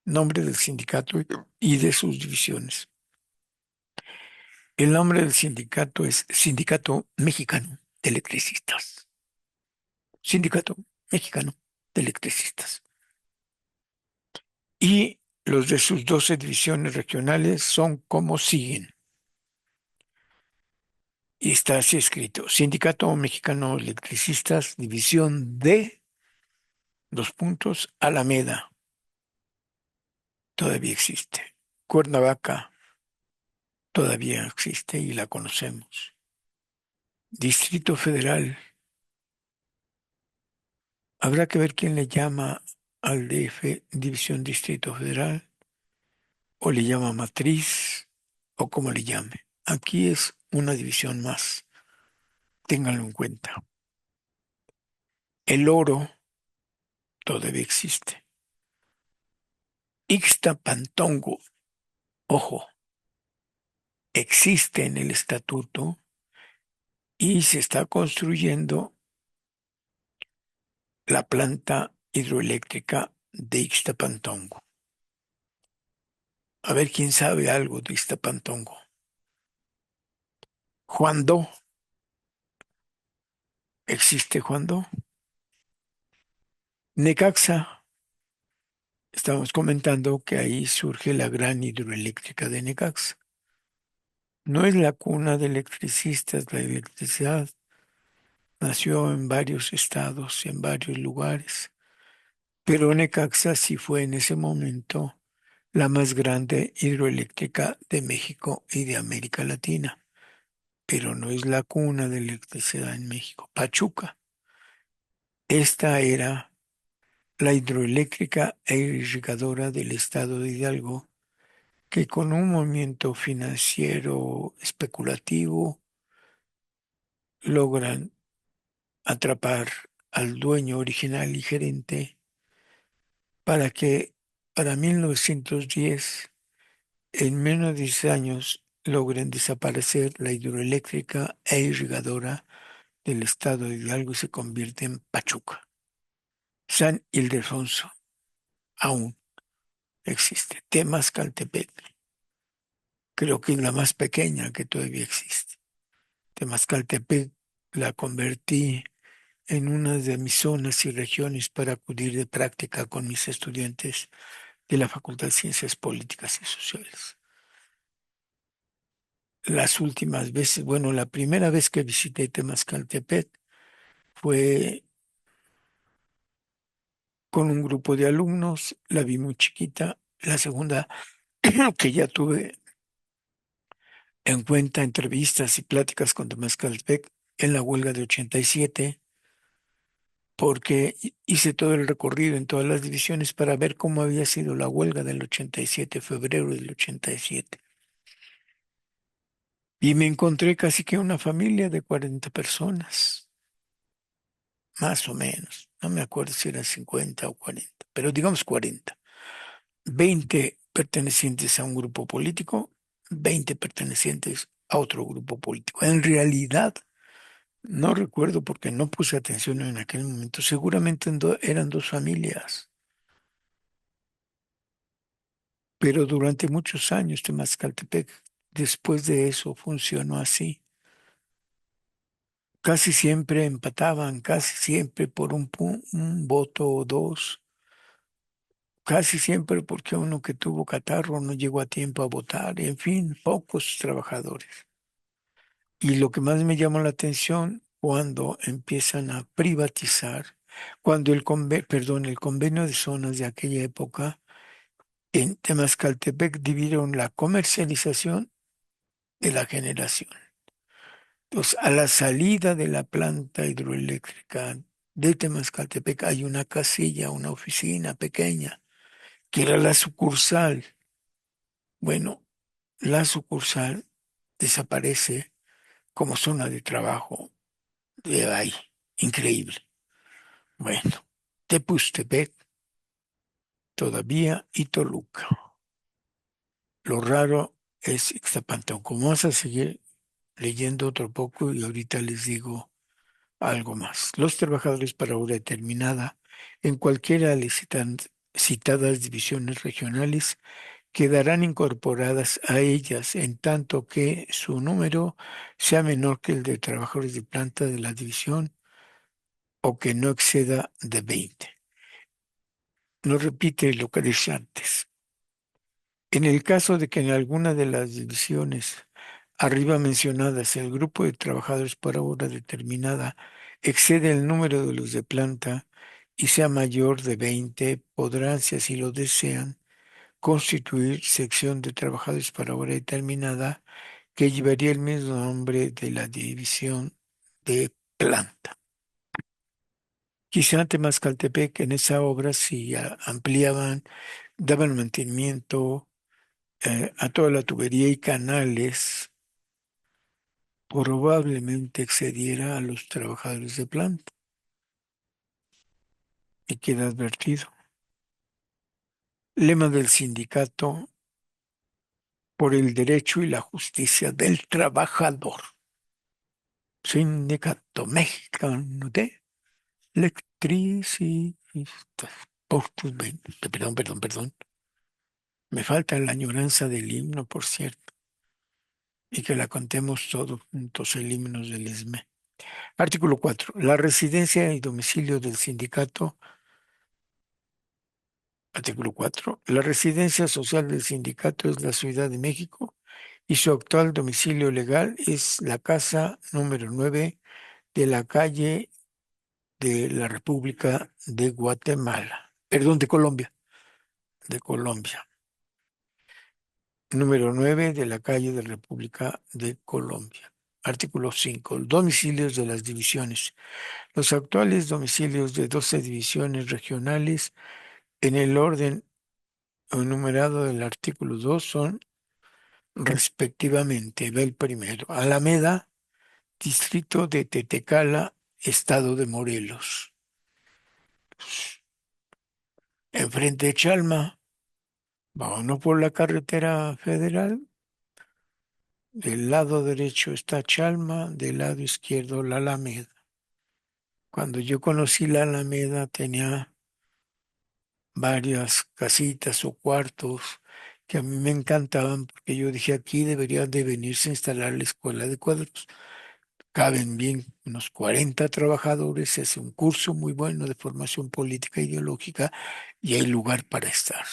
Nombre del sindicato y de sus divisiones. El nombre del sindicato es Sindicato Mexicano de Electricistas. Sindicato Mexicano de Electricistas. Y los de sus 12 divisiones regionales son como siguen. Y está así escrito. Sindicato Mexicano de Electricistas, División D, Alameda, todavía existe. Cuernavaca, todavía existe y la conocemos. Distrito Federal, habrá que ver quién le llama al DF División Distrito Federal, o le llama matriz, o como le llame. Aquí es una división más. ténganlo en cuenta. El oro todavía existe. Ixtapantongo, ojo, existe en el estatuto y se está construyendo la planta hidroeléctrica de Ixtapantongo. A ver quién sabe algo de Ixtapantongo. Juan Do, ¿existe Juan Do? Necaxa, estamos comentando que ahí surge la gran hidroeléctrica de Necaxa. No es la cuna de electricistas, la electricidad nació en varios estados, en varios lugares, pero Necaxa sí fue en ese momento la más grande hidroeléctrica de México y de América Latina, pero no es la cuna de electricidad en México. Pachuca, esta era la hidroeléctrica e irrigadora del estado de Hidalgo, que con un movimiento financiero especulativo logran atrapar al dueño original y gerente para que para 1910, en menos de 10 años, logren desaparecer la hidroeléctrica e irrigadora del estado de Hidalgo y se convierte en Pachuca. San Ildefonso aún existe. Temascaltepec, creo que es la más pequeña que todavía existe. Temascaltepec la convertí en una de mis zonas y regiones para acudir de práctica con mis estudiantes de la Facultad de Ciencias Políticas y Sociales. Las últimas veces, bueno, la primera vez que visité Temascaltepec fue con un grupo de alumnos, la vi muy chiquita. La segunda, que ya tuve en cuenta entrevistas y pláticas con Temascaltepec en la huelga de 87, porque hice todo el recorrido en todas las divisiones para ver cómo había sido la huelga del 87, febrero del 87. Y me encontré casi que una familia de 40 personas, más o menos. No me acuerdo si eran 50 o 40, pero digamos 40. 20 pertenecientes a un grupo político, 20 pertenecientes a otro grupo político. En realidad, no recuerdo porque no puse atención en aquel momento. Seguramente eran dos familias, pero durante muchos años Temascaltepec, después de eso, funcionó así. Casi siempre empataban, casi siempre por un voto o dos, casi siempre porque uno que tuvo catarro no llegó a tiempo a votar, en fin, pocos trabajadores. Y lo que más me llamó la atención cuando empiezan a privatizar, cuando el convenio de zonas de aquella época en Temascaltepec dividieron la comercialización de la generación. Entonces, a la salida de la planta hidroeléctrica de Temascaltepec hay una casilla, una oficina pequeña, que era la sucursal. Bueno, la sucursal desaparece como zona de trabajo de ahí. Increíble. Bueno, Tepustepec todavía y Toluca. Lo raro es Ixtapantón. Como vas a seguir leyendo otro poco y ahorita les digo algo más. Los trabajadores para hora determinada en cualquiera de las citadas divisiones regionales quedarán incorporadas a ellas en tanto que su número sea menor que el de trabajadores de planta de la división o que no exceda de 20. No repite lo que dije antes. En el caso de que en alguna de las divisiones arriba mencionadas el grupo de trabajadores por hora determinada excede el número de los de planta y sea mayor de 20, podrán, si así lo desean, constituir sección de trabajadores para hora determinada que llevaría el mismo nombre de la división de planta. Quizá Temascaltepec en esa obra sí ampliaban, daban mantenimiento a toda la tubería y canales probablemente excediera a los trabajadores de planta. Y queda advertido. Lema del sindicato: por el derecho y la justicia del trabajador. Sindicato Mexicano de Electricistas. Perdón. Me falta la añoranza del himno, por cierto, y que la contemos todos juntos, el himno del ESME. Artículo 4. La residencia y domicilio del sindicato. Artículo 4. La residencia social del sindicato es la Ciudad de México y su actual domicilio legal es la casa número 9 de la calle de la República de Guatemala. Perdón, de Colombia. De Colombia. Número 9 de la calle de la República de Colombia. Artículo 5. Domicilios de las divisiones. Los actuales domicilios de 12 divisiones regionales en el orden enumerado del artículo 2 son respectivamente: ve el primero, Alameda, distrito de Tetecala, estado de Morelos. Enfrente de Chalma, va uno por la carretera federal. Del lado derecho está Chalma, del lado izquierdo la Alameda. Cuando yo conocí la Alameda tenía varias casitas o cuartos que a mí me encantaban, porque yo dije, aquí debería de venirse a instalar la escuela de cuadros. Caben bien unos 40 trabajadores, es un curso muy bueno de formación política e ideológica y hay lugar para estar.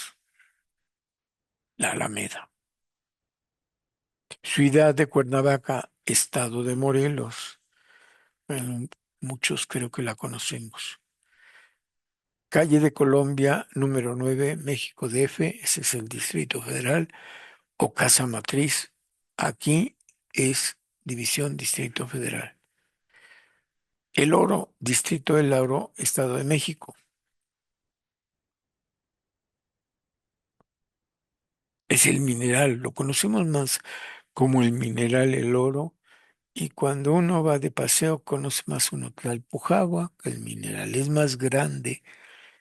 La Alameda. Ciudad de Cuernavaca, estado de Morelos. Bueno, muchos creo que la conocemos. Calle de Colombia, número 9, México DF, ese es el Distrito Federal, o Casa Matriz. Aquí es División Distrito Federal. El Oro, Distrito del Oro, Estado de México. Es el mineral, lo conocemos más como el mineral, el oro, y cuando uno va de paseo conoce más uno Tlalpujagua, que el mineral es más grande,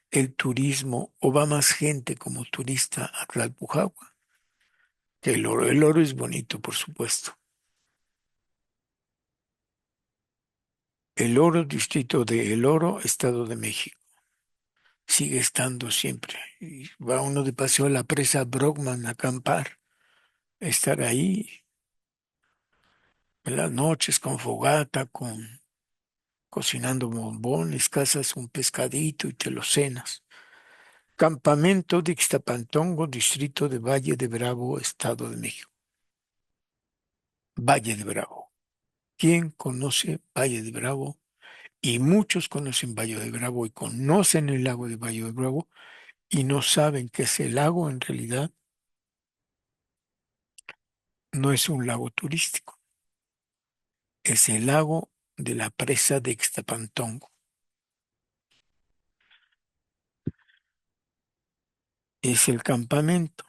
el turismo, o va más gente como turista a Tlalpujagua que el oro. El oro es bonito, por supuesto. El Oro, distrito de El Oro, Estado de México. Sigue estando siempre. Y va uno de paseo a la presa Brockman a acampar, a estar ahí en las noches con fogata, con cocinando bombones, cazas un pescadito y te lo cenas. Campamento de Ixtapantongo, distrito de Valle de Bravo, Estado de México. Valle de Bravo. ¿Quién conoce Valle de Bravo? Y muchos conocen Valle de Bravo y conocen el lago de Valle de Bravo y no saben que ese lago en realidad no es un lago turístico, es el lago de la presa de Ixtapantongo. Es el campamento.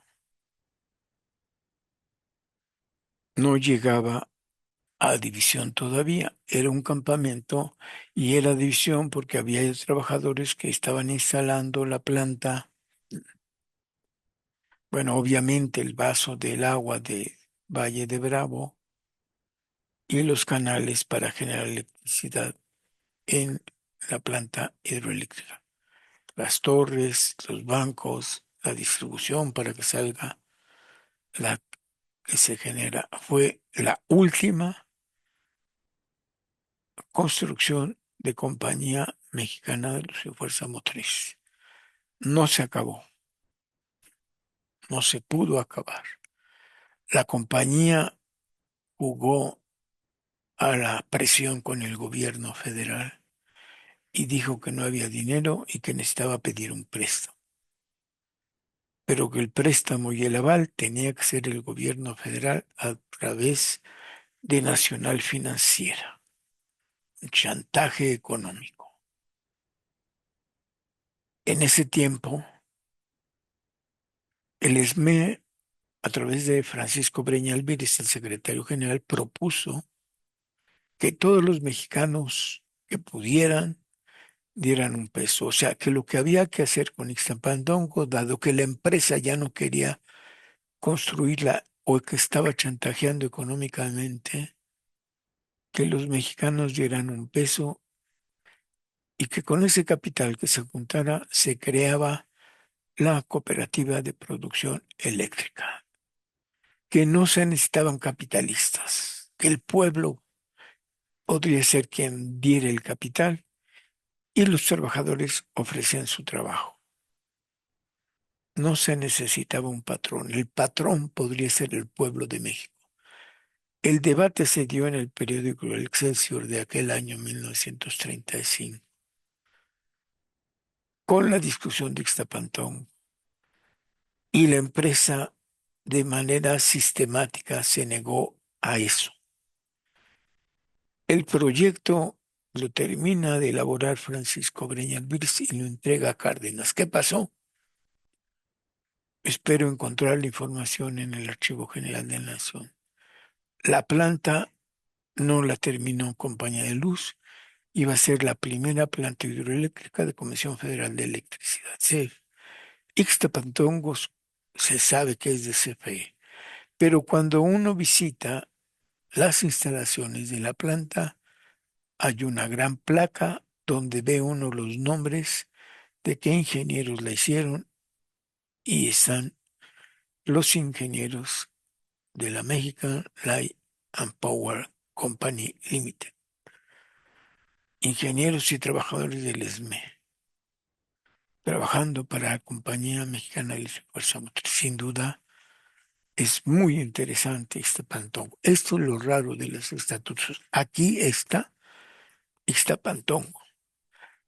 No llegaba a división todavía. Era un campamento y era división porque había trabajadores que estaban instalando la planta. Bueno, obviamente el vaso del agua de Valle de Bravo y los canales para generar electricidad en la planta hidroeléctrica. Las torres, los bancos, la distribución para que salga la que se genera. Fue la última construcción de Compañía Mexicana de Luz y Fuerza Motriz. No se acabó, no se pudo acabar. La compañía jugó a la presión con el gobierno federal y dijo que no había dinero y que necesitaba pedir un préstamo, pero que el préstamo y el aval tenía que ser el gobierno federal a través de Nacional Financiera, un chantaje económico. En ese tiempo, el ESME, a través de Francisco Breña Alvírez, el secretario general, propuso que todos los mexicanos que pudieran dieran un peso. O sea, que lo que había que hacer con Ixtapandongo, dado que la empresa ya no quería construirla o que estaba chantajeando económicamente, que los mexicanos dieran un peso y que con ese capital que se juntara se creaba la cooperativa de producción eléctrica, que no se necesitaban capitalistas, que el pueblo podría ser quien diera el capital y los trabajadores ofrecían su trabajo. No se necesitaba un patrón, el patrón podría ser el pueblo de México. El debate se dio en el periódico El Excelsior de aquel año 1935, con la discusión de Ixtapantón, y la empresa de manera sistemática se negó a eso. El proyecto lo termina de elaborar Francisco Breñas Virs y lo entrega a Cárdenas. ¿Qué pasó? Espero encontrar la información en el Archivo General de la Nación. La planta no la terminó Compañía de Luz, iba a ser la primera planta hidroeléctrica de Comisión Federal de Electricidad, CFE. Ixtapantongos se sabe que es de CFE, pero cuando uno visita las instalaciones de la planta, hay una gran placa donde ve uno los nombres de qué ingenieros la hicieron y están los ingenieros de la American Light and Power Company Limited, ingenieros y trabajadores del ESME, trabajando para la Compañía Mexicana de Fuerza Motriz. Sin duda, es muy interesante este Pantongo. Esto es lo raro de los estatutos. Aquí está Ixtapantongo.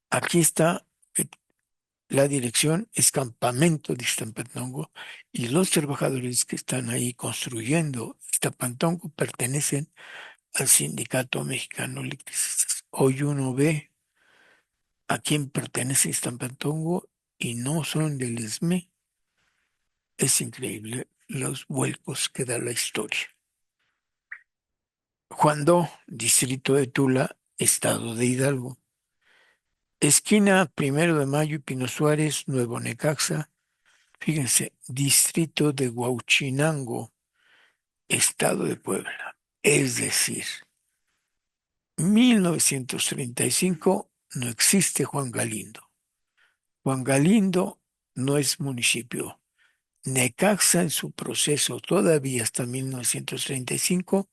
Aquí está la dirección es Campamento de Ixtapantongo y los trabajadores que están ahí construyendo Ixtapantongo pertenecen al Sindicato Mexicano de Electricistas. Hoy uno ve a quién pertenece Ixtapantongo y no son del ESME. Es increíble los vuelcos que da la historia. Juan Do, distrito de Tula, estado de Hidalgo. Esquina Primero de Mayo y Pino Suárez, Nuevo Necaxa. Fíjense, distrito de Huauchinango, estado de Puebla. Es decir, 1935 no existe Juan Galindo. Juan Galindo no es municipio. Necaxa en su proceso todavía hasta 1935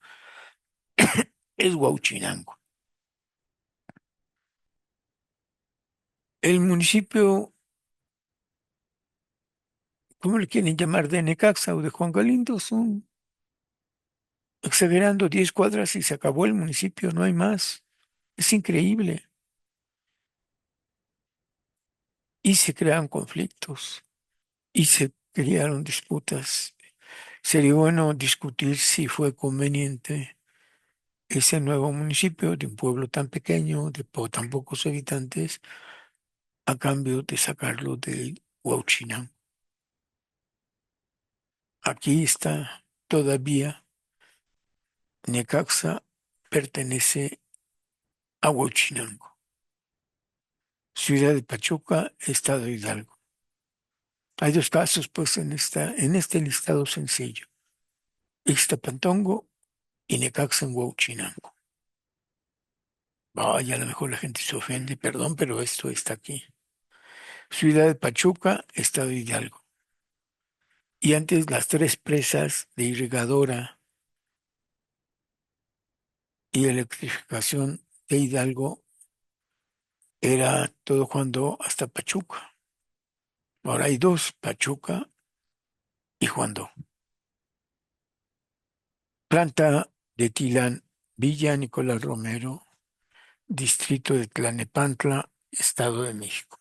es Huauchinango. El municipio, ¿cómo le quieren llamar? De Necaxa o de Juan Galindo, son exagerando 10 cuadras y se acabó el municipio, no hay más. Es increíble. Y se crean conflictos y se crearon disputas. Sería bueno discutir si fue conveniente ese nuevo municipio de un pueblo tan pequeño, de tan pocos habitantes, a cambio de sacarlo del Huauchinango. Aquí está todavía Necaxa, pertenece a Huauchinango. Ciudad de Pachuca, Estado de Hidalgo. Hay dos casos, pues, en este listado sencillo. Ixtapantongo y Necaxa en Huauchinango. Vaya, a lo mejor la gente se ofende, perdón, pero esto está aquí. Ciudad de Pachuca, Estado de Hidalgo. Y antes las tres presas de irrigadora y electrificación de Hidalgo era todo cuando hasta Pachuca. Ahora hay dos, Pachuca y Juan Do. Planta de Tilán, Villa Nicolás Romero, distrito de Tlanepantla, Estado de México.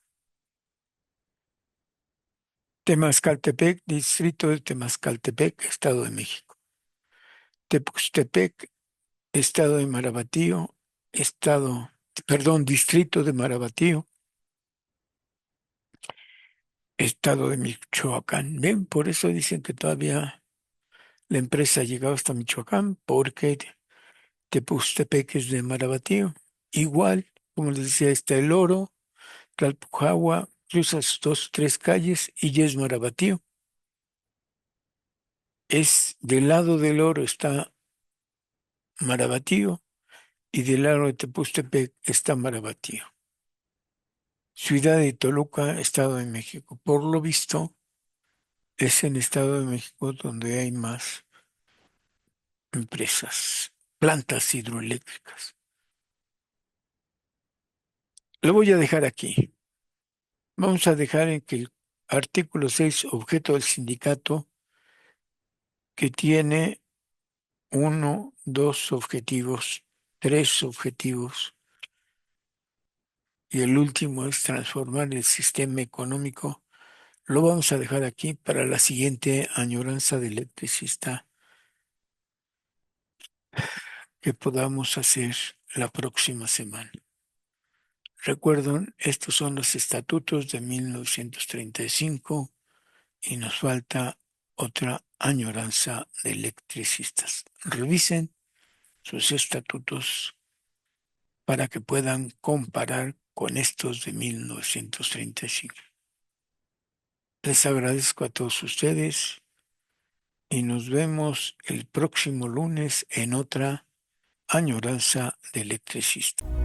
Temascaltepec, distrito de Temascaltepec, Estado de México. Tepuxtepec, Estado de Marabatío, distrito de Marabatío, Estado de Michoacán. Ven, por eso dicen que todavía la empresa ha llegado hasta Michoacán, porque Tepustepec es de Marabatío. Igual, como les decía, está el Oro, Tlalpujahua, cruzas dos, tres calles y ya es Marabatío. Es del lado del Oro está Marabatío y del lado de Tepustepec está Marabatío. Ciudad de Toluca, Estado de México. Por lo visto, es en Estado de México donde hay más empresas, plantas hidroeléctricas. Lo voy a dejar aquí. Vamos a dejar en que el artículo 6, objeto del sindicato, que tiene uno, dos objetivos, tres objetivos, y el último es transformar el sistema económico. Lo vamos a dejar aquí para la siguiente añoranza de electricista que podamos hacer la próxima semana. Recuerden, estos son los estatutos de 1935 y nos falta otra añoranza de electricistas. Revisen sus estatutos para que puedan comparar con estos de 1935. Les agradezco a todos ustedes y nos vemos el próximo lunes en otra añoranza de electricista.